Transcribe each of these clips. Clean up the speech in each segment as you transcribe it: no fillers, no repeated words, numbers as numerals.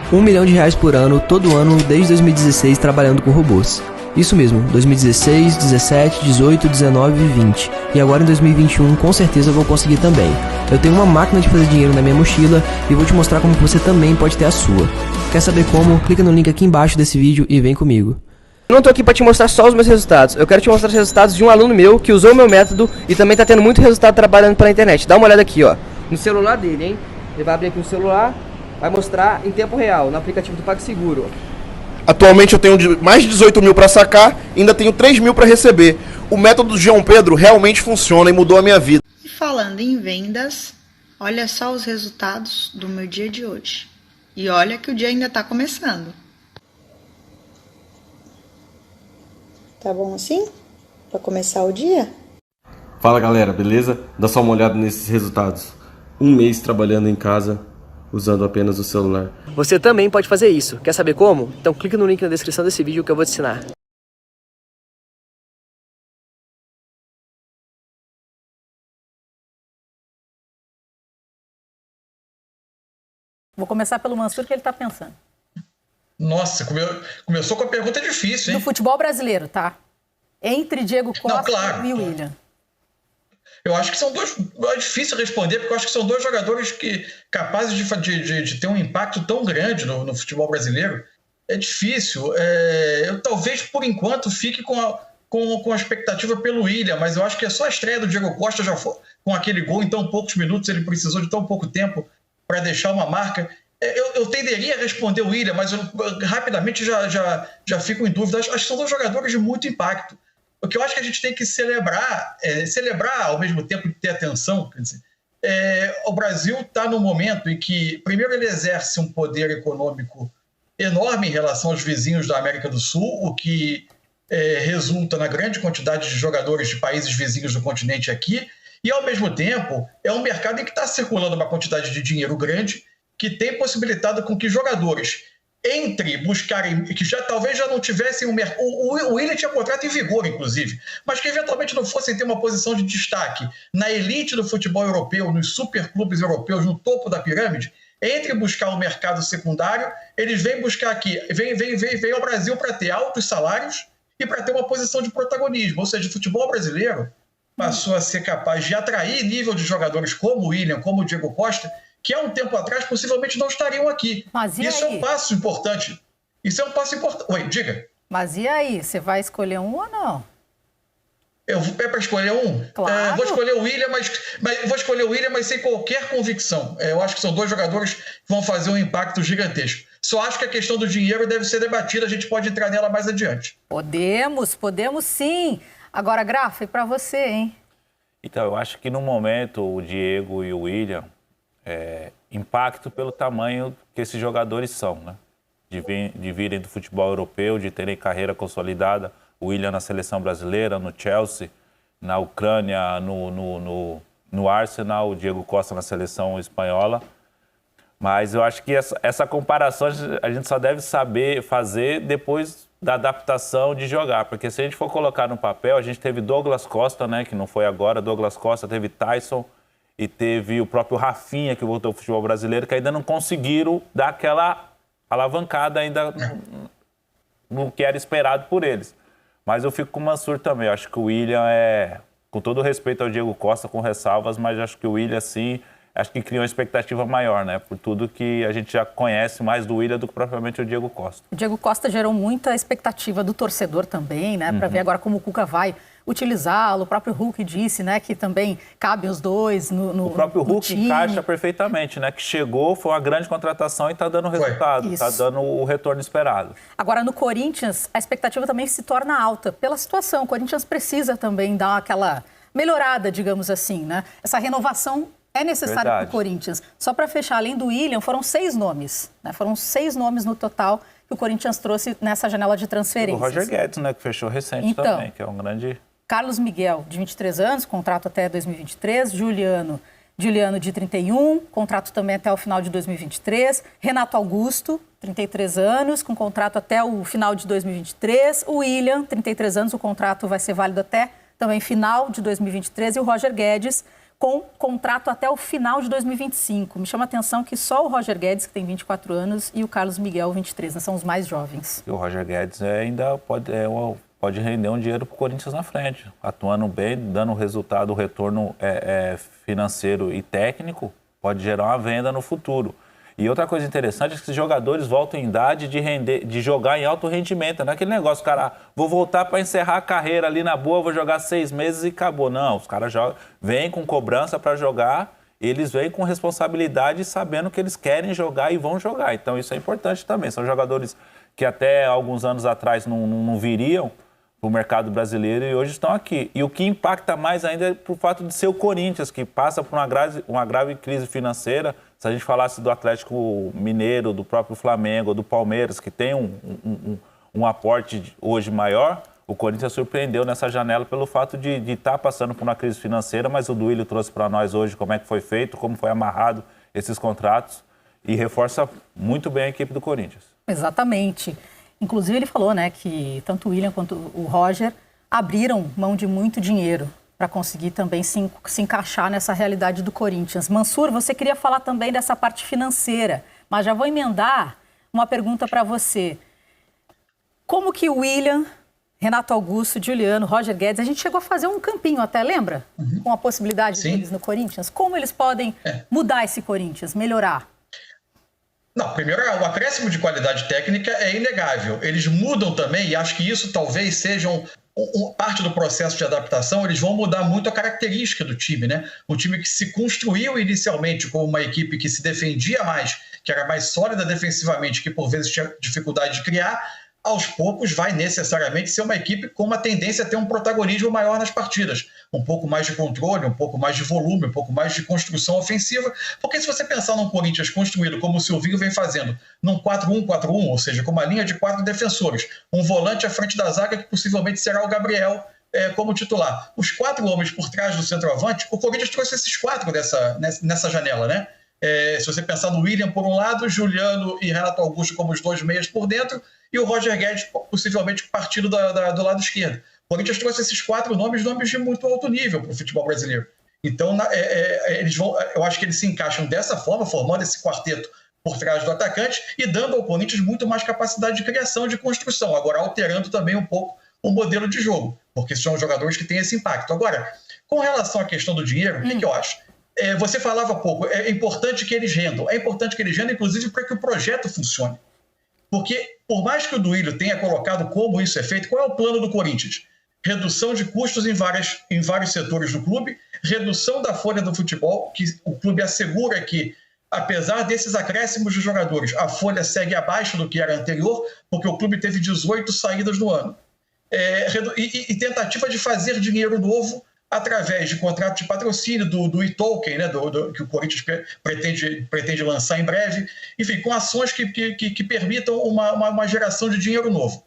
R$ 1 milhão por ano, todo ano, desde 2016, trabalhando com robôs. Isso mesmo, 2016, 17, 18, 19 e 20. E agora em 2021, com certeza eu vou conseguir também. Eu tenho uma máquina de fazer dinheiro na minha mochila e vou te mostrar como você também pode ter a sua. Quer saber como? Clica no link aqui embaixo desse vídeo e vem comigo. Eu não tô aqui pra te mostrar só os meus resultados, eu quero te mostrar os resultados de um aluno meu que usou o meu método e também tá tendo muito resultado trabalhando pela internet. Dá uma olhada aqui, ó, no celular dele, hein? Ele vai abrir aqui o celular, vai mostrar em tempo real, no aplicativo do PagSeguro. Atualmente eu tenho mais de 18 mil para sacar e ainda tenho 3 mil para receber. O método do João Pedro realmente funciona e mudou a minha vida. E falando em vendas, olha só os resultados do meu dia de hoje. E olha que o dia ainda está começando. Tá bom assim? Para começar o dia? Fala galera, beleza? Dá só uma olhada nesses resultados. Um mês trabalhando em casa, usando apenas o celular. Você também pode fazer isso. Quer saber como? Então clica no link na descrição desse vídeo que eu vou te ensinar. Vou começar pelo Mansur, que ele está pensando. Nossa, começou com a pergunta difícil, hein? Do futebol brasileiro, tá? Entre Diego Costa Não, claro, e William. Eu acho que são dois... É difícil responder, porque eu acho que são dois jogadores capazes de ter um impacto tão grande no futebol brasileiro. É difícil. Eu talvez, por enquanto, fique com a expectativa pelo William, mas eu acho que é só a estreia do Diego Costa, já foi, com aquele gol em tão poucos minutos, ele precisou de tão pouco tempo para deixar uma marca. Eu tenderia a responder o William, mas eu rapidamente já fico em dúvida. Acho que são dois jogadores de muito impacto. O que eu acho que a gente tem que celebrar ao mesmo tempo que ter atenção. Quer dizer, o Brasil está num momento em que, primeiro, ele exerce um poder econômico enorme em relação aos vizinhos da América do Sul, o que resulta na grande quantidade de jogadores de países vizinhos do continente aqui, e, ao mesmo tempo, é um mercado em que está circulando uma quantidade de dinheiro grande que tem possibilitado com que jogadores buscarem, que talvez já não tivessem o William tinha contrato em vigor, inclusive, mas que eventualmente não fossem ter uma posição de destaque na elite do futebol europeu, nos superclubes europeus, no topo da pirâmide, entre buscar o mercado secundário, eles vêm buscar aqui, vêm ao Brasil para ter altos salários e para ter uma posição de protagonismo. Ou seja, o futebol brasileiro passou a ser capaz de atrair nível de jogadores como o William, como o Diego Costa, que há um tempo atrás possivelmente não estariam aqui. Mas isso é um passo importante. Isso é um passo importante. Oi, diga. Mas e aí, você vai escolher um ou não? É para escolher um? Claro. Vou escolher o William, mas sem qualquer convicção. Eu acho que são dois jogadores que vão fazer um impacto gigantesco. Só acho que a questão do dinheiro deve ser debatida, a gente pode entrar nela mais adiante. Podemos sim. Agora, Grafa, e para você, hein? Então, eu acho que no momento o Diego e o William impacto pelo tamanho que esses jogadores são, né? De virem do futebol europeu, de terem carreira consolidada. O William na seleção brasileira, no Chelsea, na Ucrânia, no Arsenal, o Diego Costa na seleção espanhola. Mas eu acho que essa comparação a gente só deve saber fazer depois da adaptação de jogar. Porque se a gente for colocar no papel, a gente teve Douglas Costa, né, que não foi agora, Douglas Costa, teve Tyson e teve o próprio Rafinha, que voltou ao futebol brasileiro, que ainda não conseguiram dar aquela alavancada ainda no que era esperado por eles. Mas eu fico com o Mansur também. Eu acho que o William com todo respeito ao Diego Costa, com ressalvas, mas acho que o William, sim, acho que cria uma expectativa maior, né? Por tudo que a gente já conhece mais do William do que propriamente o Diego Costa. O Diego Costa gerou muita expectativa do torcedor também, né? Para ver agora como o Cuca vai utilizá-lo. O próprio Hulk disse, né, que também cabem os dois no O próprio Hulk time. encaixa perfeitamente, né? Que chegou, foi uma grande contratação e está dando resultado, está dando o retorno esperado. Agora, no Corinthians, a expectativa também se torna alta pela situação. O Corinthians precisa também dar aquela melhorada, digamos assim, né? Essa renovação é necessária para o Corinthians. Só para fechar, além do William, foram 6 nomes, né? Foram 6 nomes no total que o Corinthians trouxe nessa janela de transferências. O Roger Guedes, né? Que fechou recente também, que é um grande... Carlos Miguel, de 23 anos, contrato até 2023. Juliano de 31, contrato também até o final de 2023. Renato Augusto, 33 anos, com contrato até o final de 2023. O William, 33 anos, o contrato vai ser válido até também final de 2023. E o Roger Guedes, com contrato até o final de 2025. Me chama a atenção que só o Roger Guedes, que tem 24 anos, e o Carlos Miguel, 23, né? São os mais jovens. E o Roger Guedes ainda pode render um dinheiro para o Corinthians na frente. Atuando bem, dando resultado, o retorno financeiro e técnico, pode gerar uma venda no futuro. E outra coisa interessante é que esses jogadores voltam em idade de jogar em alto rendimento. Não é aquele negócio, cara, vou voltar para encerrar a carreira ali na boa, vou jogar 6 meses e acabou. Não, os caras vêm com cobrança para jogar, eles vêm com responsabilidade sabendo que eles querem jogar e vão jogar. Então isso é importante também. São jogadores que até alguns anos atrás não viriam para o mercado brasileiro e hoje estão aqui. E o que impacta mais ainda é por fato de ser o Corinthians, que passa por uma grave crise financeira. Se a gente falasse do Atlético Mineiro, do próprio Flamengo, do Palmeiras, que tem um aporte hoje maior, o Corinthians surpreendeu nessa janela pelo fato de estar passando por uma crise financeira, mas o Duílio trouxe para nós hoje como é que foi feito, como foi amarrado esses contratos e reforça muito bem a equipe do Corinthians. Exatamente. Inclusive ele falou, né, que tanto o William quanto o Roger abriram mão de muito dinheiro para conseguir também se encaixar nessa realidade do Corinthians. Mansur, você queria falar também dessa parte financeira, mas já vou emendar uma pergunta para você. Como que o William, Renato Augusto, Juliano, Roger Guedes, a gente chegou a fazer um campinho até, lembra? Com a possibilidade deles no Corinthians. Como eles podem mudar esse Corinthians, melhorar? Não, primeiro, o acréscimo de qualidade técnica é inegável. Eles mudam também, e acho que isso talvez seja parte do processo de adaptação, eles vão mudar muito a característica do time, né? Um time que se construiu inicialmente como uma equipe que se defendia mais, que era mais sólida defensivamente, que por vezes tinha dificuldade de criar, aos poucos vai necessariamente ser uma equipe com uma tendência a ter um protagonismo maior nas partidas. Um pouco mais de controle, um pouco mais de volume, um pouco mais de construção ofensiva. Porque se você pensar num Corinthians construído como o Silvinho vem fazendo, num 4-1-4-1, ou seja, com uma linha de 4 defensores, um volante à frente da zaga que possivelmente será o Gabriel como titular. Os 4 homens por trás do centroavante, o Corinthians trouxe esses 4 nessa janela, né? Se você pensar no William por um lado, Juliano e Renato Augusto como os 2 meias por dentro, e o Roger Guedes possivelmente partindo do lado esquerdo. O Corinthians trouxe esses 4 nomes de muito alto nível para o futebol brasileiro. Então, eu acho que eles se encaixam dessa forma, formando esse quarteto por trás do atacante e dando ao Corinthians muito mais capacidade de criação e de construção, agora alterando também um pouco o modelo de jogo, porque são jogadores que têm esse impacto. Agora, com relação à questão do dinheiro, o que eu acho? Você falava há pouco, é importante que eles rendam. É importante que eles rendam, inclusive, para que o projeto funcione. Porque, por mais que o Duílio tenha colocado como isso é feito, qual é o plano do Corinthians? Redução de custos em vários setores do clube, redução da folha do futebol, que o clube assegura que, apesar desses acréscimos de jogadores, a folha segue abaixo do que era anterior, porque o clube teve 18 saídas no ano. E tentativa de fazer dinheiro novo através de contrato de patrocínio do e-token, né, que o Corinthians pretende lançar em breve, enfim, com ações que permitam uma geração de dinheiro novo.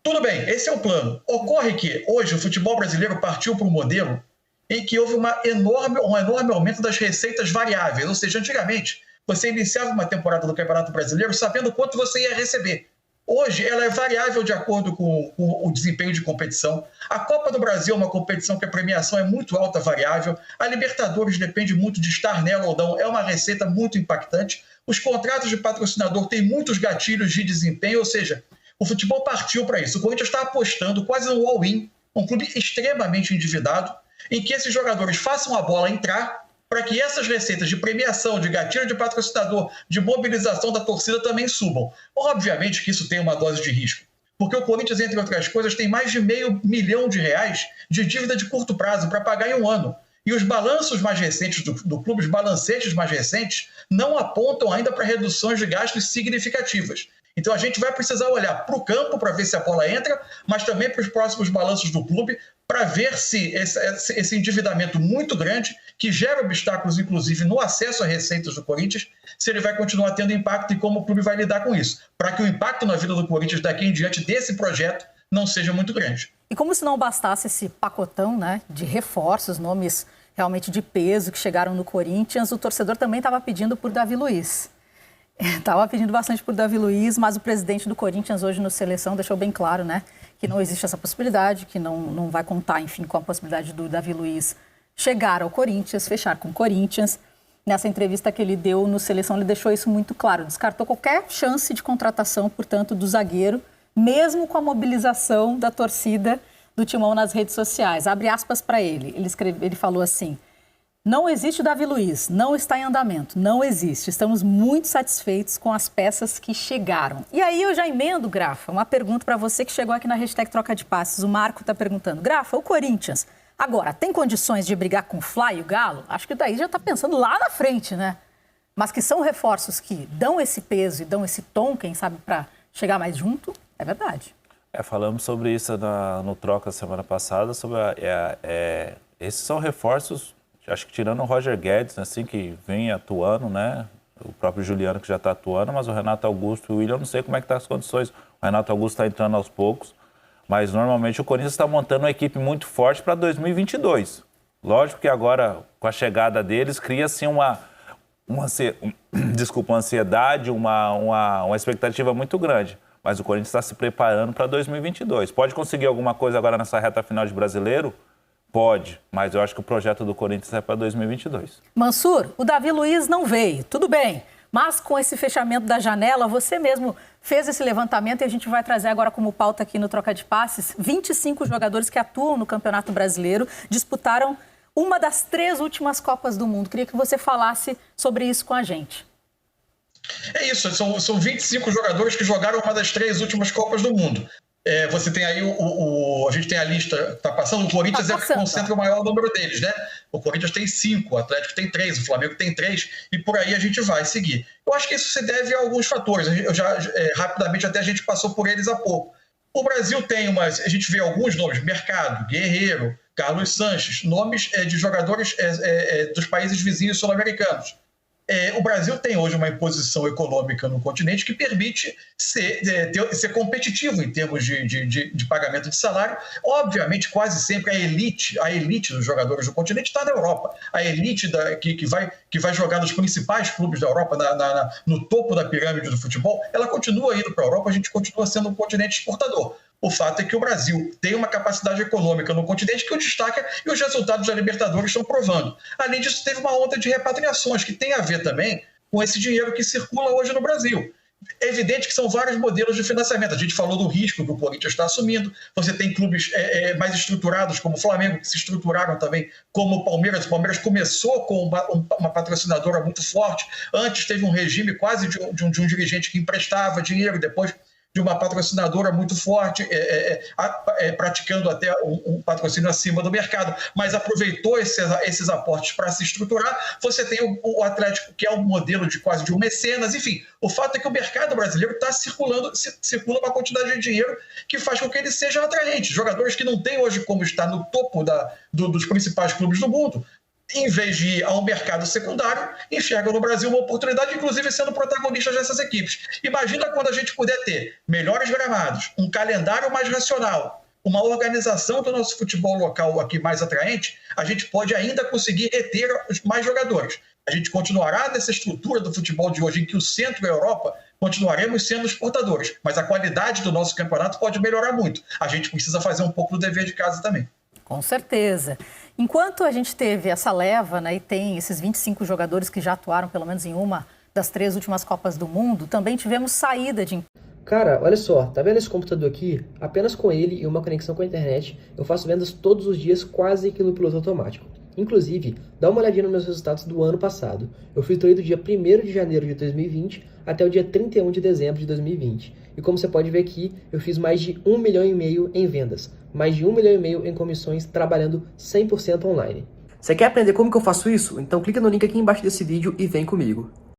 Tudo bem, esse é o plano. Ocorre que hoje o futebol brasileiro partiu para um modelo em que houve um enorme aumento das receitas variáveis, ou seja, antigamente você iniciava uma temporada do Campeonato Brasileiro sabendo quanto você ia receber. Hoje, ela é variável de acordo com o desempenho de competição. A Copa do Brasil é uma competição que a premiação é muito alta, variável. A Libertadores depende muito de estar nela ou não. É uma receita muito impactante. Os contratos de patrocinador têm muitos gatilhos de desempenho, ou seja, o futebol partiu para isso. O Corinthians está apostando quase no all-in, um clube extremamente endividado, em que esses jogadores façam a bola entrar para que essas receitas de premiação, de gatilho de patrocinador, de mobilização da torcida também subam. Obviamente que isso tem uma dose de risco, porque o Corinthians, entre outras coisas, tem mais de R$500 milhão de dívida de curto prazo para pagar em um ano. E os balanços mais recentes do clube, os balancetes mais recentes, não apontam ainda para reduções de gastos significativas. Então a gente vai precisar olhar para o campo para ver se a bola entra, mas também para os próximos balanços do clube, para ver se esse endividamento muito grande, que gera obstáculos, inclusive, no acesso a receitas do Corinthians, se ele vai continuar tendo impacto e como o clube vai lidar com isso, para que o impacto na vida do Corinthians daqui em diante desse projeto não seja muito grande. E como se não bastasse esse pacotão, né, de reforços, nomes realmente de peso que chegaram no Corinthians, o torcedor também estava pedindo por Davi Luiz. Estava pedindo bastante por Davi Luiz, mas o presidente do Corinthians hoje no Seleção deixou bem claro, né, que não existe essa possibilidade, que não vai contar, enfim, com a possibilidade do Davi Luiz chegar ao Corinthians, fechar com o Corinthians. Nessa entrevista que ele deu no Seleção, ele deixou isso muito claro. Descartou qualquer chance de contratação, portanto, do zagueiro, mesmo com a mobilização da torcida do Timão nas redes sociais. Abre aspas para ele. Ele falou assim: não existe o Davi Luiz, não está em andamento, não existe. Estamos muito satisfeitos com as peças que chegaram. E aí eu já emendo, Grafa, uma pergunta para você que chegou aqui na hashtag Troca de Passes. O Marco está perguntando: Grafa, o Corinthians agora tem condições de brigar com o Fly e o Galo? Acho que daí já está pensando lá na frente, né? Mas que são reforços que dão esse peso e dão esse tom, quem sabe, para chegar mais junto, é verdade. Falamos sobre isso no Troca semana passada, sobre esses são reforços, acho que tirando o Roger Guedes, assim, que vem atuando, né? O próprio Juliano que já está atuando, mas o Renato Augusto e o William, eu não sei como é que tá as condições. O Renato Augusto está entrando aos poucos, mas normalmente o Corinthians está montando uma equipe muito forte para 2022. Lógico que agora, com a chegada deles, cria-se uma ansiedade, uma expectativa muito grande. Mas o Corinthians está se preparando para 2022. Pode conseguir alguma coisa agora nessa reta final de Brasileiro? Pode, mas eu acho que o projeto do Corinthians é para 2022. Mansur, o Davi Luiz não veio, tudo bem. Mas com esse fechamento da janela, você mesmo fez esse levantamento e a gente vai trazer agora como pauta aqui no Troca de Passes 25 jogadores que atuam no Campeonato Brasileiro, disputaram uma das 3 últimas Copas do Mundo. Queria que você falasse sobre isso com a gente. É isso, são 25 jogadores que jogaram uma das 3 últimas Copas do Mundo. Você tem aí a gente tem a lista, está passando, o Corinthians é que concentra o maior número deles, né? O Corinthians tem 5, o Atlético tem 3, o Flamengo tem 3, e por aí a gente vai seguir. Eu acho que isso se deve a alguns fatores, rapidamente até a gente passou por eles há pouco. O Brasil tem a gente vê alguns nomes, Mercado, Guerreiro, Carlos Sanches, nomes de jogadores dos países vizinhos sul-americanos. O Brasil tem hoje uma imposição econômica no continente que permite ser competitivo em termos de pagamento de salário. Obviamente, quase sempre a elite dos jogadores do continente está na Europa. A elite que vai jogar nos principais clubes da Europa, no topo da pirâmide do futebol, ela continua indo para a Europa, a gente continua sendo um continente exportador. O fato é que o Brasil tem uma capacidade econômica no continente que o destaca e os resultados da Libertadores estão provando. Além disso, teve uma onda de repatriações que tem a ver também com esse dinheiro que circula hoje no Brasil. É evidente que são vários modelos de financiamento. A gente falou do risco que o Corinthians está assumindo. Você tem clubes mais estruturados, como o Flamengo, que se estruturaram também, como o Palmeiras. O Palmeiras começou com uma patrocinadora muito forte. Antes teve um regime quase de um dirigente que emprestava dinheiro, depois de uma patrocinadora muito forte, praticando até um patrocínio acima do mercado, mas aproveitou esses aportes para se estruturar. Você tem o Atlético, que é um modelo quase de um mecenas. Enfim, o fato é que o mercado brasileiro circula uma quantidade de dinheiro que faz com que ele seja atraente. Jogadores que não têm hoje como estar no topo dos principais clubes do mundo, em vez de ir a um mercado secundário, enxergam no Brasil uma oportunidade, inclusive sendo protagonistas dessas equipes. Imagina quando a gente puder ter melhores gramados, um calendário mais racional, uma organização do nosso futebol local aqui mais atraente, a gente pode ainda conseguir reter mais jogadores. A gente continuará nessa estrutura do futebol de hoje, em que o centro é a Europa, continuaremos sendo exportadores, mas a qualidade do nosso campeonato pode melhorar muito. A gente precisa fazer um pouco do dever de casa também. Com certeza. Enquanto a gente teve essa leva, né, e tem esses 25 jogadores que já atuaram pelo menos em uma das 3 últimas Copas do Mundo, também tivemos saída de... Cara, olha só, tá vendo esse computador aqui? Apenas com ele e uma conexão com a internet, eu faço vendas todos os dias quase que no piloto automático. Inclusive, dá uma olhadinha nos meus resultados do ano passado. Eu filtrei do dia 1º de janeiro de 2020 até o dia 31 de dezembro de 2020. E como você pode ver aqui, eu fiz mais de 1,5 milhão em vendas, mais de 1,5 milhão em comissões, trabalhando 100% online. Você quer aprender como que eu faço isso? Então clica no link aqui embaixo desse vídeo e vem comigo.